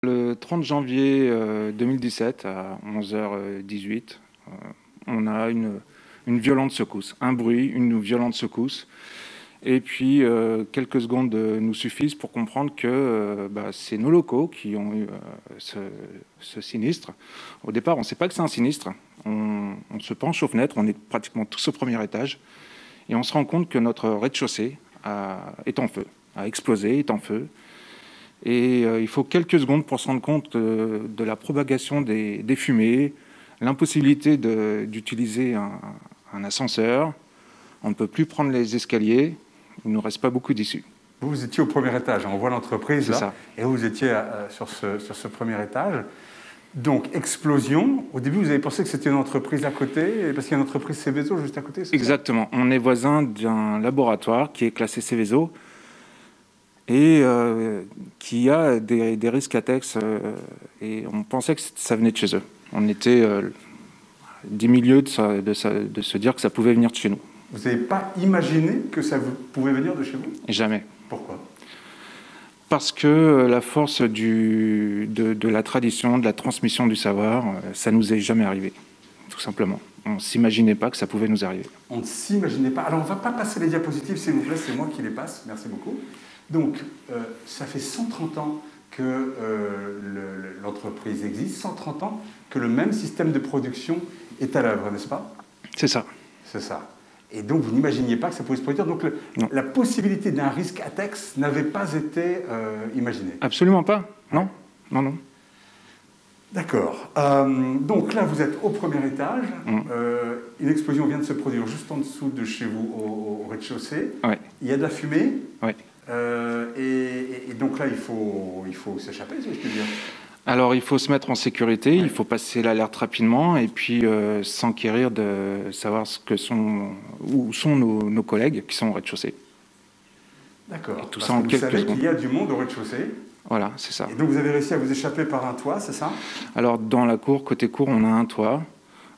Le 30 janvier 2017 à 11h18, on a une violente secousse, un bruit, une violente secousse. Et puis quelques secondes nous suffisent pour comprendre que c'est nos locaux qui ont eu ce sinistre. Au départ, on ne sait pas que c'est un sinistre. On se penche aux fenêtres, on est pratiquement tous au premier étage. Et on se rend compte que notre rez-de-chaussée est en feu, a explosé, est en feu. Et il faut quelques secondes pour se rendre compte de la propagation des fumées, l'impossibilité d'utiliser un ascenseur. On ne peut plus prendre les escaliers. Il ne nous reste pas beaucoup d'issue. Vous étiez au premier étage, on voit l'entreprise là, ça. Et vous étiez sur ce premier étage. Donc, explosion. Au début, vous avez pensé que c'était une entreprise à côté, parce qu'il y a une entreprise Seveso juste à côté, c'est Exactement. Ça. On est voisin d'un laboratoire qui est classé Seveso et qui a des risques ATEX. Et on pensait que ça venait de chez eux. On était 10 milieux de se dire que ça pouvait venir de chez nous. Vous n'avez pas imaginé que ça pouvait venir de chez vous? Jamais. Pourquoi? Parce que la force de la tradition, de la transmission du savoir, ça nous est jamais arrivé, tout simplement. On ne s'imaginait pas que ça pouvait nous arriver. On ne s'imaginait pas. Alors, on ne va pas passer les diapositives, s'il vous plaît, c'est moi qui les passe. Merci beaucoup. Donc, ça fait 130 ans que l'entreprise existe, 130 ans que le même système de production est à l'œuvre, n'est-ce pas? C'est ça. C'est ça. Et donc, vous n'imaginiez pas que ça pouvait se produire. Donc, la possibilité d'un risque ATEX n'avait pas été imaginée. Absolument pas. Non, non, non. D'accord. Donc là, vous êtes au premier étage. Une explosion vient de se produire juste en dessous de chez vous, au rez-de-chaussée. Ouais. Il y a de la fumée. Ouais. Et donc là, il faut s'échapper, si je peux dire. Alors, il faut se mettre en sécurité, il faut passer l'alerte rapidement et puis s'enquérir de savoir où sont nos collègues qui sont au rez-de-chaussée. D'accord. Tout ça en quelques secondes. Vous savez qu'il y a du monde au rez-de-chaussée. Voilà, c'est ça. Et donc, vous avez réussi à vous échapper par un toit, c'est ça? Alors, dans la cour, côté cour, on a un toit.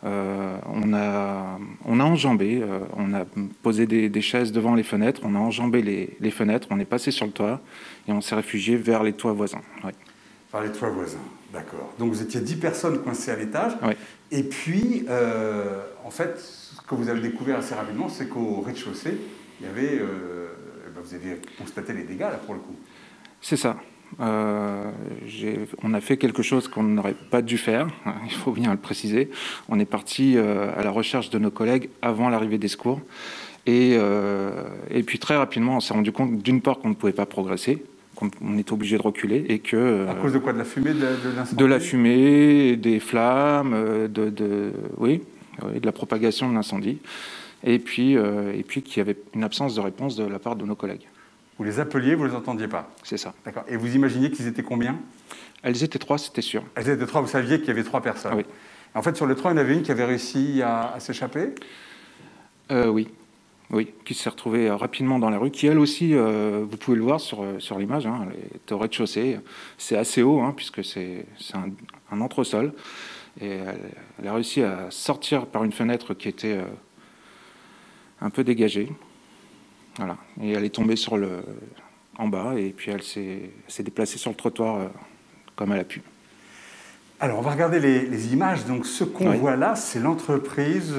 On a enjambé, on a posé des chaises devant les fenêtres, on a enjambé les fenêtres, on est passé sur le toit et on s'est réfugié vers les toits voisins. Ouais. Par les toits voisins, d'accord. Donc vous étiez 10 personnes coincées à l'étage. Ouais. Et puis, en fait, ce que vous avez découvert assez rapidement, c'est qu'au rez-de-chaussée, il y avait, vous aviez constaté les dégâts, là, pour le coup. C'est ça. On a fait quelque chose qu'on n'aurait pas dû faire, il faut bien le préciser. On est parti à la recherche de nos collègues avant l'arrivée des secours. Et puis très rapidement, on s'est rendu compte d'une part qu'on ne pouvait pas progresser, qu'on était obligé de reculer et que... À cause de quoi? De la fumée, de l'incendie? De la fumée, des flammes, oui, de la propagation de l'incendie. Et puis qu'il y avait une absence de réponse de la part de nos collègues. Vous les appeliez, vous ne les entendiez pas? C'est ça. D'accord. Et vous imaginiez qu'ils étaient combien? Elles étaient 3, c'était sûr. Elles étaient 3, vous saviez qu'il y avait 3 personnes? Oui. En fait, sur les 3, il y en avait une qui avait réussi à s'échapper? Oui. Oui, qui s'est retrouvée rapidement dans la rue, qui elle aussi, vous pouvez le voir sur l'image, hein, elle est au rez-de-chaussée. C'est assez haut, hein, puisque c'est un entresol. Et elle a réussi à sortir par une fenêtre qui était un peu dégagée. Voilà. Et elle est tombée en bas, et puis elle s'est déplacée sur le trottoir comme elle a pu. Alors, on va regarder les images. Donc, ce qu'on voit là, c'est l'entreprise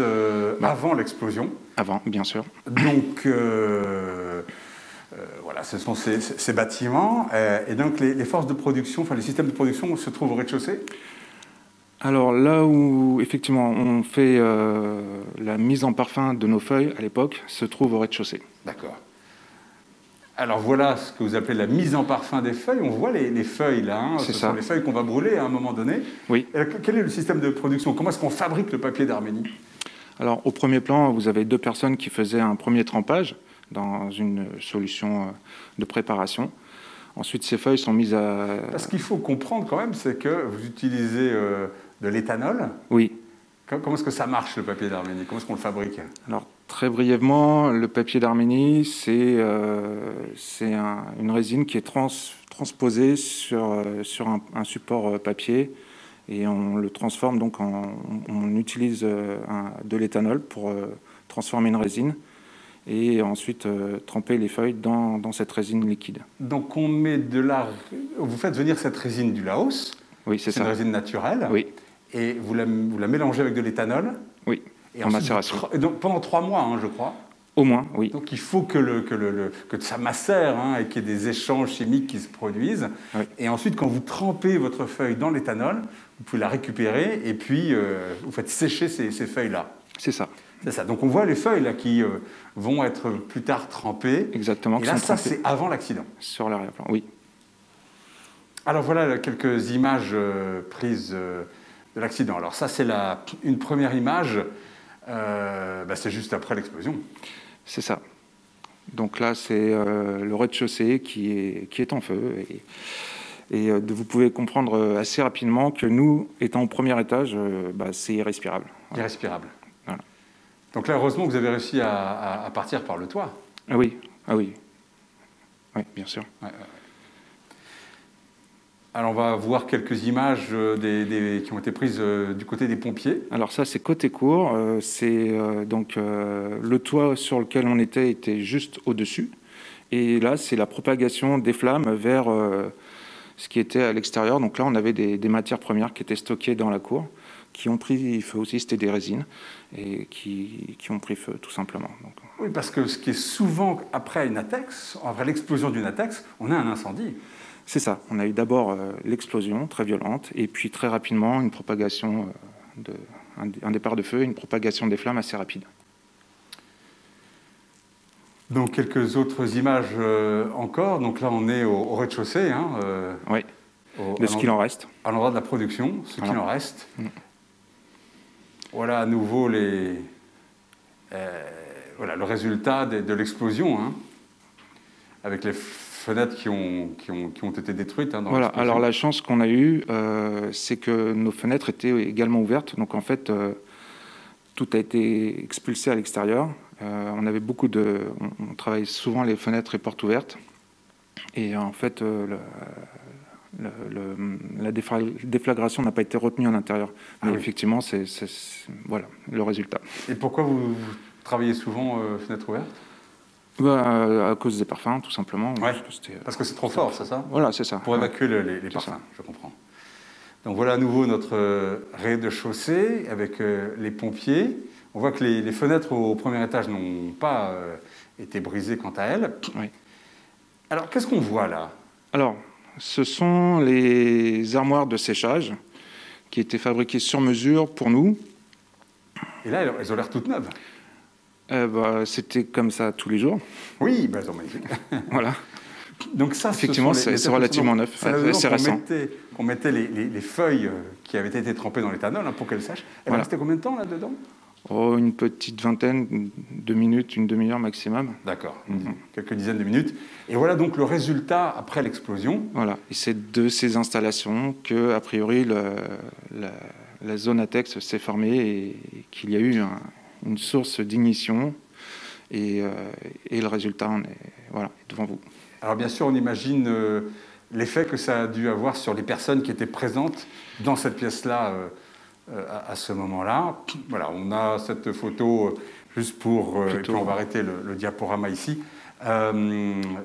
avant l'explosion. Avant, bien sûr. Donc, voilà, ce sont ces bâtiments. Et donc, les forces de production, enfin, les systèmes de production se trouvent au rez-de-chaussée? Alors, là où, effectivement, on fait la mise en parfum de nos feuilles, à l'époque, se trouve au rez-de-chaussée. D'accord. Alors voilà ce que vous appelez la mise en parfum des feuilles. On voit les feuilles là, hein. Ce sont les feuilles qu'on va brûler à un moment donné. Oui. Quel est le système de production? Comment est-ce qu'on fabrique le papier d'Arménie? Alors au premier plan, vous avez 2 personnes qui faisaient un premier trempage dans une solution de préparation. Ensuite, ces feuilles sont mises à... Ce qu'il faut comprendre quand même, c'est que vous utilisez de l'éthanol. Oui. Comment est-ce que ça marche le papier d'Arménie? Comment est-ce qu'on le fabrique? Alors, très brièvement, le papier d'Arménie, c'est une résine qui est transposée sur un support papier et on le transforme, donc on utilise de l'éthanol pour transformer une résine et ensuite tremper les feuilles dans cette résine liquide. Donc on met de la... Vous faites venir cette résine du Laos. Oui, c'est ça. Une résine naturelle. Oui. Et vous la mélangez avec de l'éthanol. Oui, et en macération. Donc pendant 3 mois, hein, je crois. Au moins, oui. Donc il faut que ça macère, hein, et qu'il y ait des échanges chimiques qui se produisent. Oui. Et ensuite, quand vous trempez votre feuille dans l'éthanol, vous pouvez la récupérer et puis vous faites sécher ces feuilles-là. C'est ça. C'est ça. Donc on voit les feuilles là, qui vont être plus tard trempées. Exactement. Et là, ça, c'est avant l'accident. Sur l'arrière-plan, oui. Alors voilà quelques images prises de l'accident. Alors ça, c'est une première image. C'est juste après l'explosion. C'est ça. Donc là, c'est le rez-de-chaussée qui est en feu. Et vous pouvez comprendre assez rapidement que nous, étant au premier étage, c'est irrespirable. Voilà. Irrespirable. Voilà. Donc là, heureusement que vous avez réussi à partir par le toit. Ah oui, ah oui. Oui, bien sûr. Ouais. Alors on va voir quelques images qui ont été prises du côté des pompiers. Alors ça, c'est côté court. Donc le toit sur lequel on était juste au-dessus. Et là, c'est la propagation des flammes vers ce qui était à l'extérieur. Donc là, on avait des matières premières qui étaient stockées dans la cour, qui ont pris feu aussi. C'était des résines et qui ont pris feu, tout simplement. Donc, oui, parce que ce qui est souvent après une ATEX, après l'explosion d'une ATEX, on a un incendie. C'est ça. On a eu d'abord l'explosion très violente et puis très rapidement une propagation, un départ de feu et une propagation des flammes assez rapide. Donc quelques autres images encore. Donc là, on est au rez-de-chaussée. Hein, oui, de ce qu'il en reste. À l'endroit de la production, ce qu'il en reste. Voilà à nouveau le résultat de l'explosion, hein, avec les fenêtres qui ont été détruites. Hein, voilà, alors la chance qu'on a eue, c'est que nos fenêtres étaient également ouvertes. Donc en fait, tout a été expulsé à l'extérieur. On avait on travaille souvent les fenêtres et portes ouvertes. Et en fait, la déflagration n'a pas été retenue en intérieur. Mais effectivement, c'est voilà, le résultat. Et pourquoi vous travaillez souvent fenêtres ouvertes ? À cause des parfums, tout simplement. Ouais, parce que c'est trop fort, c'est ça ? Voilà, c'est ça. Pour évacuer les parfums, je comprends. Donc voilà à nouveau notre rez-de-chaussée avec les pompiers. On voit que les fenêtres au premier étage n'ont pas été brisées quant à elles. Oui. Alors, qu'est-ce qu'on voit là ? Alors, ce sont les armoires de séchage qui étaient fabriquées sur mesure pour nous. Et là, elles ont l'air toutes neuves. C'était comme ça tous les jours. Oui, elles sont magnifiques. Voilà. Donc ça, effectivement, c'est relativement neuf, c'est récent. On mettait les feuilles qui avaient été trempées dans l'éthanol pour qu'elles sèchent. Elles restaient combien de temps là-dedans ? Une petite vingtaine de minutes, une demi-heure maximum. D'accord, quelques dizaines de minutes. Et voilà donc le résultat après l'explosion. Voilà, et c'est de ces installations que, a priori, la zone ATEX s'est formée et qu'il y a eu une source d'ignition. Et le résultat est devant vous. Alors bien sûr, on imagine l'effet que ça a dû avoir sur les personnes qui étaient présentes dans cette pièce-là à ce moment-là. Voilà, on a cette photo juste pour... et puis on va arrêter le diaporama ici.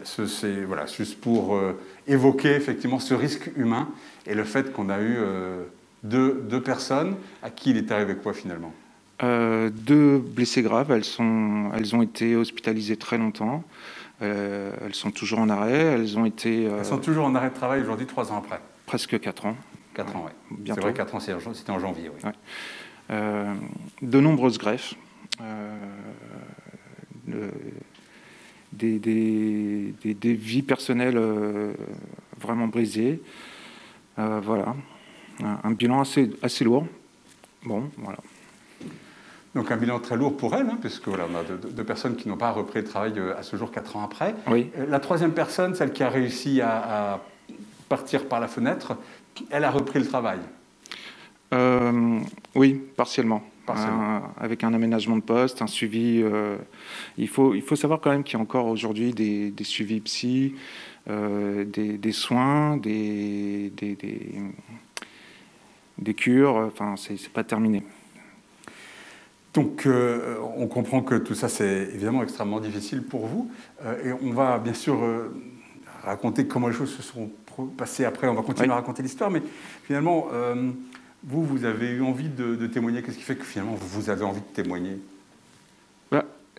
C'est juste pour évoquer effectivement ce risque humain et le fait qu'on a eu deux personnes à qui il est arrivé quoi finalement ? 2 blessés graves, elles ont été hospitalisées très longtemps. Elles sont toujours en arrêt. Elles sont toujours en arrêt de travail aujourd'hui, 3 ans après. Presque 4 ans. 4 ans, oui. C'est vrai, 4 ans, c'était en janvier, oui. Ouais. De nombreuses greffes. Des vies personnelles vraiment brisées. Voilà. Un bilan assez lourd. Bon, voilà. Donc un bilan très lourd pour elle, puisque voilà, on a deux personnes qui n'ont pas repris le travail à ce jour, 4 ans après. Oui. La troisième personne, celle qui a réussi à partir par la fenêtre, elle a repris le travail. Oui, partiellement. Avec un aménagement de poste, un suivi. Il faut savoir quand même qu'il y a encore aujourd'hui des suivis psy, des soins, des cures. Enfin, c'est pas terminé. Donc, on comprend que tout ça, c'est évidemment extrêmement difficile pour vous. Et on va bien sûr raconter comment les choses se sont passées après. On va continuer à raconter l'histoire. Mais finalement, vous avez eu envie de témoigner. Qu'est-ce qui fait que finalement, vous avez envie de témoigner?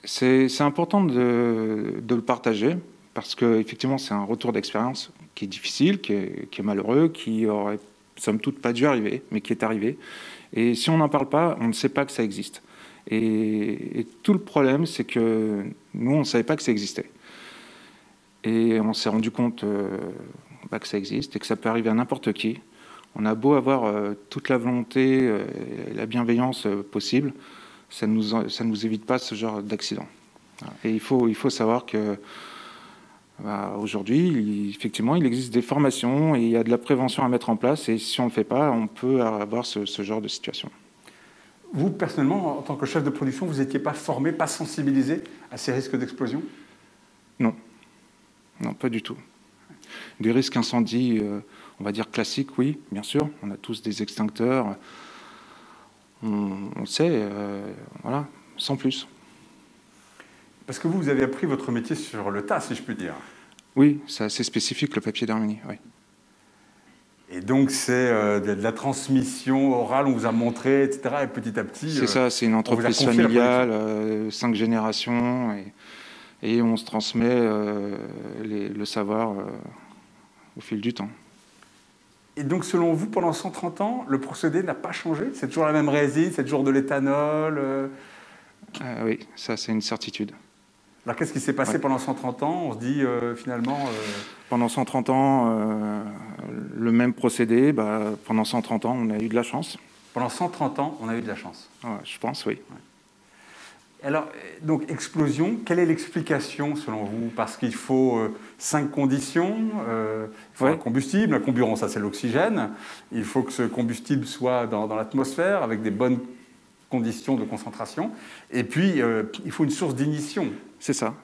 C'est important de le partager parce qu'effectivement, c'est un retour d'expérience qui est difficile, qui est malheureux, qui aurait, somme toute, pas dû arriver, mais qui est arrivé. Et si on n'en parle pas, on ne sait pas que ça existe. Et tout le problème, c'est que nous, on ne savait pas que ça existait. Et on s'est rendu compte que ça existe et que ça peut arriver à n'importe qui. On a beau avoir toute la volonté et la bienveillance possible, ça ne nous évite pas ce genre d'accident. Et il faut savoir que aujourd'hui, effectivement, il existe des formations et il y a de la prévention à mettre en place. Et si on ne le fait pas, on peut avoir ce genre de situation. Vous, personnellement, en tant que chef de production, vous n'étiez pas formé, pas sensibilisé à ces risques d'explosion? Non. Non, pas du tout. Des risques incendie, on va dire classiques, oui, bien sûr. On a tous des extincteurs. On le sait, voilà, sans plus. Parce que vous avez appris votre métier sur le tas, si je puis dire. Oui, c'est assez spécifique, le papier d'Arménie, oui. Et donc, c'est de la transmission orale, on vous a montré, etc. Et petit à petit... C'est ça, c'est une entreprise familiale, 5 générations, et on se transmet le savoir au fil du temps. Et donc, selon vous, pendant 130 ans, le procédé n'a pas changé? C'est toujours la même résine, c'est toujours de l'éthanol Oui, ça, c'est une certitude. Alors, qu'est-ce qui s'est passé pendant 130 ans? On se dit, finalement... Pendant 130 ans, le même procédé, pendant 130 ans, on a eu de la chance. Pendant 130 ans, on a eu de la chance? Ouais, je pense, oui. Ouais. Alors, donc, explosion, quelle est l'explication, selon vous? Parce qu'il faut 5 conditions. Il faut un combustible. Un comburant, ça, c'est l'oxygène. Il faut que ce combustible soit dans l'atmosphère, avec des bonnes conditions de concentration. Et puis, il faut une source d'ignition. C'est ça,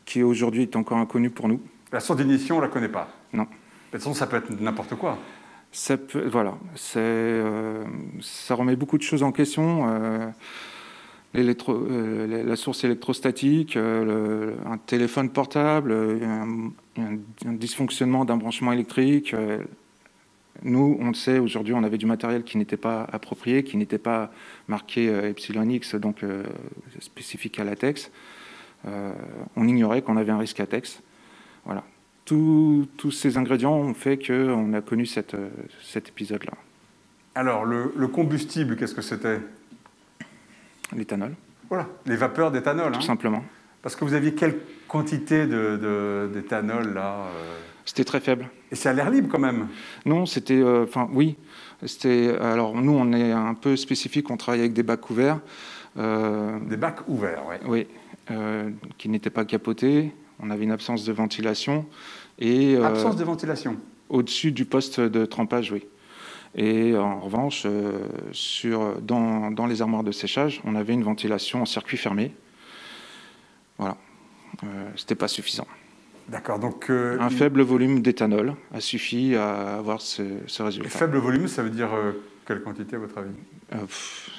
qui aujourd'hui est encore inconnue pour nous. La source d'ignition, on ne la connaît pas? Non. De toute façon, ça peut être n'importe quoi. Voilà, ça remet beaucoup de choses en question. La source électrostatique, un téléphone portable, un dysfonctionnement d'un branchement électrique. Nous, on le sait, aujourd'hui, on avait du matériel qui n'était pas approprié, qui n'était pas marqué Epsilon X, donc spécifique à latex. On ignorait qu'on avait un risque latex. Voilà. Tous ces ingrédients ont fait qu'on a connu cet épisode-là. Alors, le combustible, qu'est-ce que c'était? L'éthanol. Voilà, les vapeurs d'éthanol. Tout simplement. Parce que vous aviez quelle quantité d'éthanol, là C'était très faible. Et c'est à l'air libre, quand même? Non, c'était... oui. Alors, nous, on est un peu spécifique, on travaille avec des bacs ouverts. Des bacs ouverts, oui. Oui, qui n'étaient pas capotés. On avait une absence de ventilation. Et, absence de ventilation? Au-dessus du poste de trempage, oui. Et en revanche, dans les armoires de séchage, on avait une ventilation en circuit fermé. Voilà. C'était pas suffisant. D'accord, donc... un faible volume d'éthanol a suffi à avoir ce résultat. Et faible volume, ça veut dire quelle quantité, à votre avis?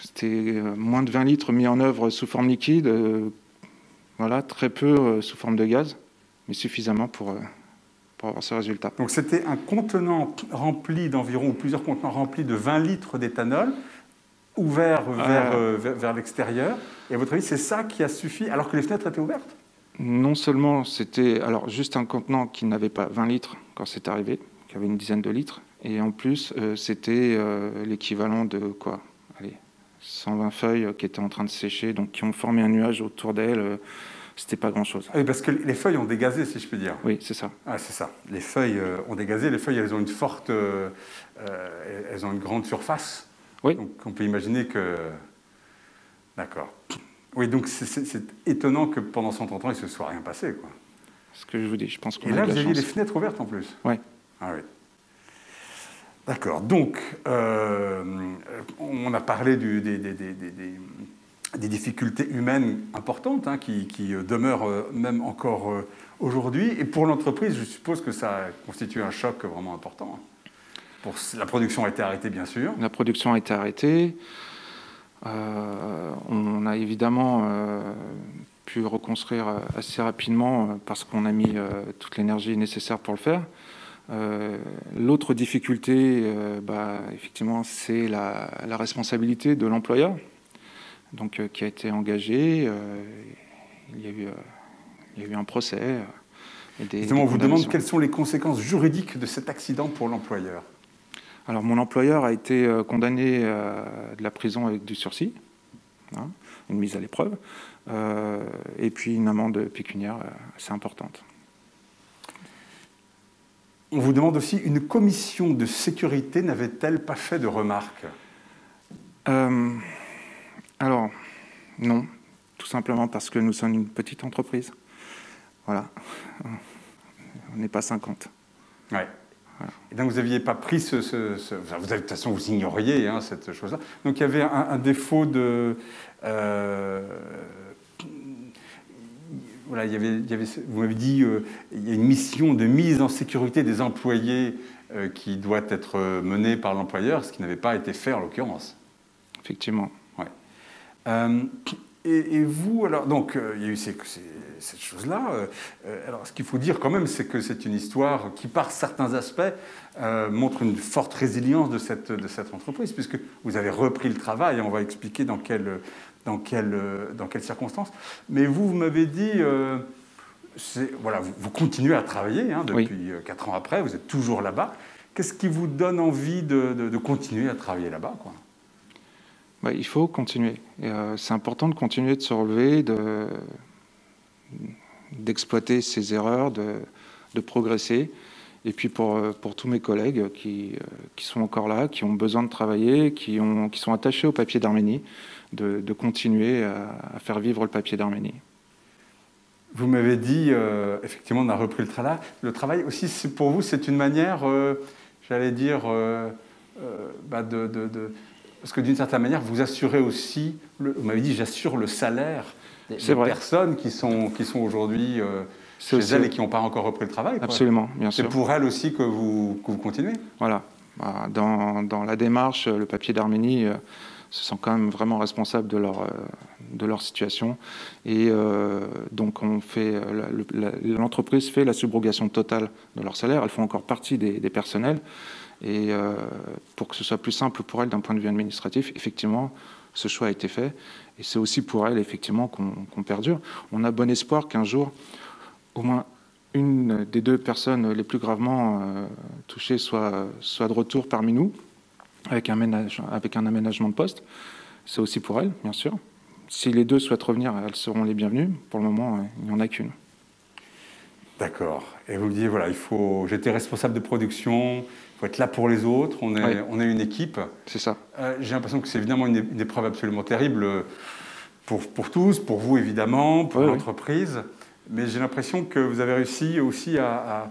C'était moins de 20 litres mis en œuvre sous forme liquide, voilà, très peu sous forme de gaz, mais suffisamment pour avoir ce résultat. Donc c'était un contenant rempli d'environ, ou plusieurs contenants remplis de 20 litres d'éthanol, ouvert vers l'extérieur, et à votre avis, c'est ça qui a suffi, alors que les fenêtres étaient ouvertes? Non seulement c'était juste un contenant qui n'avait pas 20 litres quand c'est arrivé, qui avait une dizaine de litres, et en plus c'était l'équivalent de quoi? Allez, 120 feuilles qui étaient en train de sécher, donc qui ont formé un nuage autour d'elles. C'était pas grand-chose. Oui, parce que les feuilles ont dégazé, si je puis dire. Oui, c'est ça. Ah, c'est ça. Les feuilles ont dégazé. Les feuilles, elles ont une forte... elles ont une grande surface. Oui. Donc, on peut imaginer que... D'accord. Oui, donc c'est étonnant que pendant 130 ans, il ne se soit rien passé, quoi. Ce que je vous dis, je pense qu'on a de la chance. Et là, vous aviez les fenêtres ouvertes, en plus? Oui. Ah oui. D'accord. Donc, on a parlé des difficultés humaines importantes qui demeurent même encore aujourd'hui. Et pour l'entreprise, je suppose que ça constitue un choc vraiment important. La production a été arrêtée, bien sûr. La production a été arrêtée. On a évidemment pu reconstruire assez rapidement parce qu'on a mis toute l'énergie nécessaire pour le faire. L'autre difficulté, effectivement, c'est la responsabilité de l'employeur, donc qui a été engagé. Il y a eu un procès. Justement, on vous demande quelles sont les conséquences juridiques de cet accident pour l'employeur. Alors, mon employeur a été condamné à de la prison avec du sursis, hein, une mise à l'épreuve, et puis une amende pécuniaire assez importante. On vous demande aussi, une commission de sécurité n'avait-elle pas fait de remarques? Alors, non, tout simplement parce que nous sommes une petite entreprise. Voilà, on n'est pas 50. Ouais. Voilà. Et donc vous n'aviez pas pris de toute façon, vous ignoriez cette chose-là. Donc il y avait un défaut de... Voilà, vous m'avez dit il y a une mission de mise en sécurité des employés qui doit être menée par l'employeur, ce qui n'avait pas été fait en l'occurrence. Effectivement. Ouais. Et vous, alors, donc, il y a eu cette chose-là. Alors, ce qu'il faut dire quand même, c'est que c'est une histoire qui, par certains aspects, montre une forte résilience de cette entreprise, puisque vous avez repris le travail. On va expliquer dans quelles circonstances. Mais vous m'avez dit, voilà, vous continuez à travailler depuis 4 ans après, vous êtes toujours là-bas. Qu'est-ce qui vous donne envie de continuer à travailler là-bas, quoi? Il faut continuer. C'est important de continuer de se relever, d'exploiter ses erreurs, de progresser. Et puis pour tous mes collègues qui sont encore là, qui ont besoin de travailler, qui sont attachés au papier d'Arménie, de continuer à faire vivre le papier d'Arménie. Vous m'avez dit, effectivement, on a repris le travail. Aussi, pour vous, c'est une manière, j'allais dire, parce que d'une certaine manière, vous assurez aussi, vous m'avez dit, j'assure le salaire des personnes qui sont aujourd'hui chez elles et qui n'ont pas encore repris le travail. Quoi. Absolument, bien sûr. C'est pour elles aussi que vous continuez. Voilà. Dans la démarche, le papier d'Arménie se sent quand même vraiment responsable de leur situation. Et donc, l'entreprise fait la subrogation totale de leur salaire. Elles font encore partie des personnels. Et pour que ce soit plus simple pour elles d'un point de vue administratif, effectivement, ce choix a été fait. Et c'est aussi pour elles, effectivement, qu'on perdure. On a bon espoir qu'un jour, au moins une des 2 personnes les plus gravement touchées soit de retour parmi nous, avec un aménagement de poste. C'est aussi pour elles, bien sûr. Si les 2 souhaitent revenir, elles seront les bienvenues. Pour le moment, il n'y en a qu'une. D'accord. Et vous me dites, voilà, j'étais responsable de production, il faut être là pour les autres, on est une équipe. C'est ça. J'ai l'impression que c'est évidemment une épreuve absolument terrible pour tous, pour vous évidemment, pour l'entreprise. Mais j'ai l'impression que vous avez réussi aussi à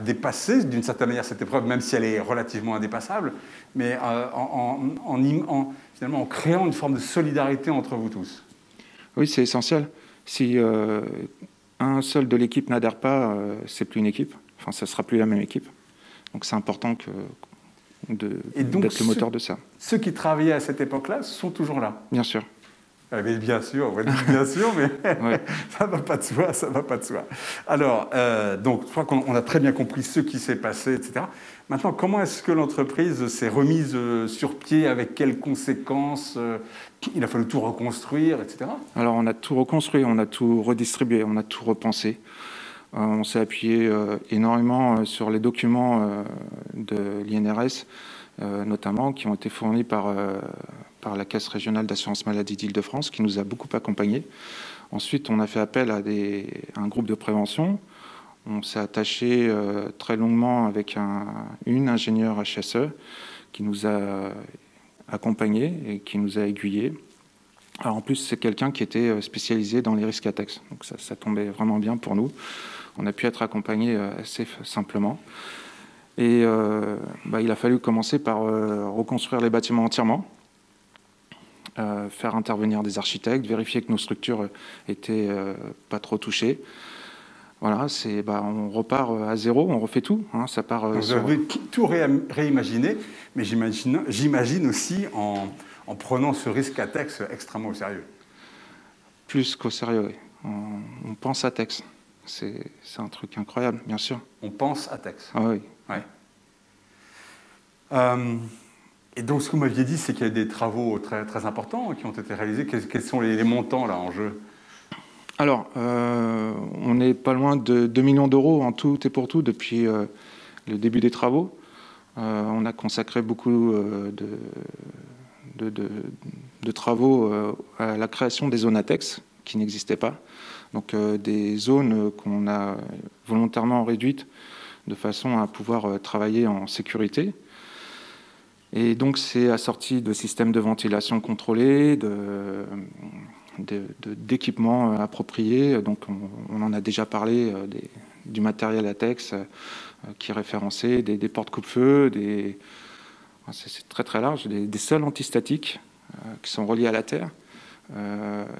dépasser d'une certaine manière cette épreuve, même si elle est relativement indépassable, mais finalement en créant une forme de solidarité entre vous tous. Oui, c'est essentiel. Si un seul de l'équipe n'adhère pas, c'est plus une équipe. Enfin, ça ne sera plus la même équipe. Donc c'est important d'être le moteur de ça. Ceux qui travaillaient à cette époque-là sont toujours là. Bien sûr. Mais bien sûr, bien sûr, mais ça ne va pas de soi, ça va pas de soi. Alors, donc, je crois qu'on a très bien compris ce qui s'est passé, etc. Maintenant, comment est-ce que l'entreprise s'est remise sur pied, avec quelles conséquences? Il a fallu tout reconstruire, etc. Alors, on a tout reconstruit, on a tout redistribué, on a tout repensé. On s'est appuyé énormément sur les documents de l'INRS, notamment, qui ont été fournis par la Caisse régionale d'assurance maladie d'Île-de-France, qui nous a beaucoup accompagnés. Ensuite, on a fait appel à un groupe de prévention. On s'est attaché très longuement avec une ingénieure HSE qui nous a accompagnés et qui nous a aiguillés. Alors, en plus, c'est quelqu'un qui était spécialisé dans les risques ATEX. Donc ça tombait vraiment bien pour nous. On a pu être accompagnés assez simplement. Et il a fallu commencer par reconstruire les bâtiments entièrement, faire intervenir des architectes, vérifier que nos structures étaient pas trop touchées. Voilà, on repart à zéro, on refait tout. Hein, ça part, vous avez tout réimaginé, mais j'imagine aussi en prenant ce risque ATEX extrêmement au sérieux. Plus qu'au sérieux, oui. On pense ATEX. C'est un truc incroyable, bien sûr. On pense ATEX. Ah oui. Ouais. Et donc, ce que vous m'aviez dit, c'est qu'il y a des travaux très, très importants qui ont été réalisés. Quels sont les montants là en jeu? Alors, on n'est pas loin de 2 millions d'euros en tout et pour tout depuis le début des travaux. On a consacré beaucoup de travaux à la création des zones ATEX qui n'existaient pas. Donc des zones qu'on a volontairement réduites de façon à pouvoir travailler en sécurité. Et donc c'est assorti de systèmes de ventilation contrôlés, d'équipements appropriés. Donc on en a déjà parlé, du matériel ATEX qui est référencé, des portes coupe-feu, c'est très très large, des sols antistatiques qui sont reliés à la terre,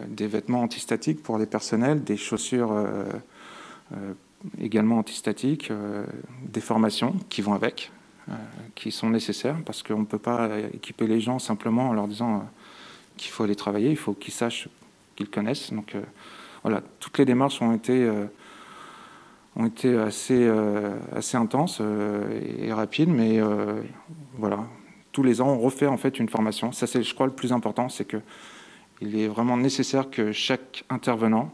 des vêtements antistatiques pour les personnels, des chaussures également antistatiques, des formations qui vont avec, qui sont nécessaires parce qu'on ne peut pas équiper les gens simplement en leur disant qu'il faut aller travailler, il faut qu'ils sachent, qu'ils connaissent. Donc voilà, toutes les démarches ont été assez intenses et rapides, mais voilà, tous les ans on refait en fait une formation. Ça c'est, je crois, le plus important, c'est que il est vraiment nécessaire que chaque intervenant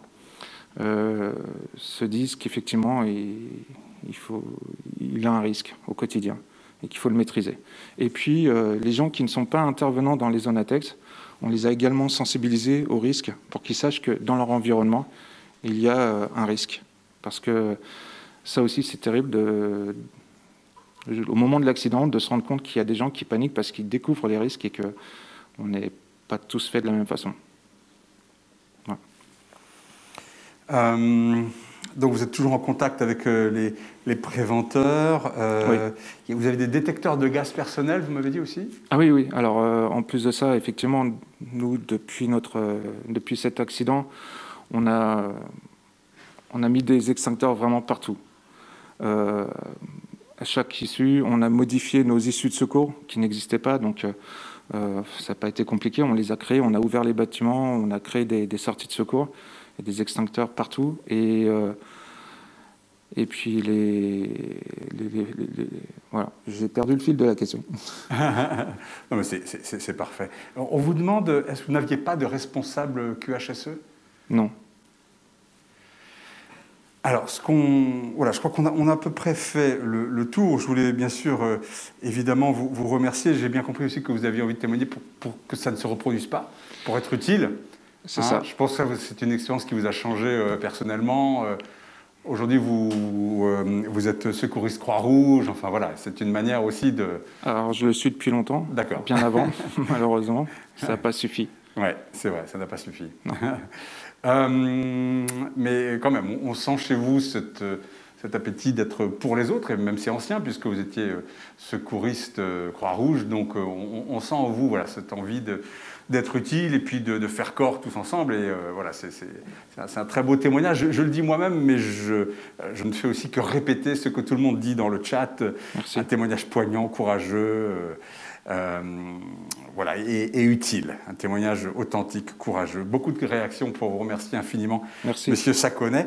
se dise qu'effectivement il a un risque au quotidien et qu'il faut le maîtriser. Et puis les gens qui ne sont pas intervenants dans les zones ATEX, on les a également sensibilisés au risque pour qu'ils sachent que dans leur environnement il y a un risque. Parce que ça aussi, c'est terrible, au moment de l'accident, de se rendre compte qu'il y a des gens qui paniquent parce qu'ils découvrent les risques et qu'on n'est pas tous faits de la même façon. Voilà. Donc vous êtes toujours en contact avec les préventeurs. Oui. Vous avez des détecteurs de gaz personnels, vous m'avez dit aussi? Ah oui, oui. Alors, en plus de ça, effectivement, nous, depuis cet accident, on a mis des extincteurs vraiment partout. À chaque issue, on a modifié nos issues de secours qui n'existaient pas, donc ça n'a pas été compliqué. On les a créés, on a ouvert les bâtiments, on a créé des sorties de secours et des extincteurs partout. Et puis voilà, j'ai perdu le fil de la question. Non, mais c'est parfait. On vous demande, est-ce que vous n'aviez pas de responsable QHSE? Non. Alors, voilà, je crois qu'on a à peu près fait le tour. Je voulais bien sûr, évidemment, vous remercier. J'ai bien compris aussi que vous aviez envie de témoigner pour que ça ne se reproduise pas, pour être utile. C'est ça. Je pense que c'est une expérience qui vous a changé personnellement. Aujourd'hui, vous êtes secouriste Croix-Rouge. Enfin, voilà, c'est une manière aussi de... Alors, je le suis depuis longtemps. D'accord. Bien avant, malheureusement. Ça n'a pas suffi. Oui, c'est vrai, ça n'a pas suffi. Mais quand même, on sent chez vous cet appétit d'être pour les autres, et même c'est ancien, puisque vous étiez secouriste Croix-Rouge, donc on sent en vous voilà, cette envie d'être utile et puis de faire corps tous ensemble. Et voilà, c'est un très beau témoignage. Je le dis moi-même, mais je ne fais aussi que répéter ce que tout le monde dit dans le chat. Merci. Un témoignage poignant, courageux. Voilà, et utile, un témoignage authentique, courageux. Beaucoup de réactions pour vous remercier infiniment, Merci. Monsieur Saconnet.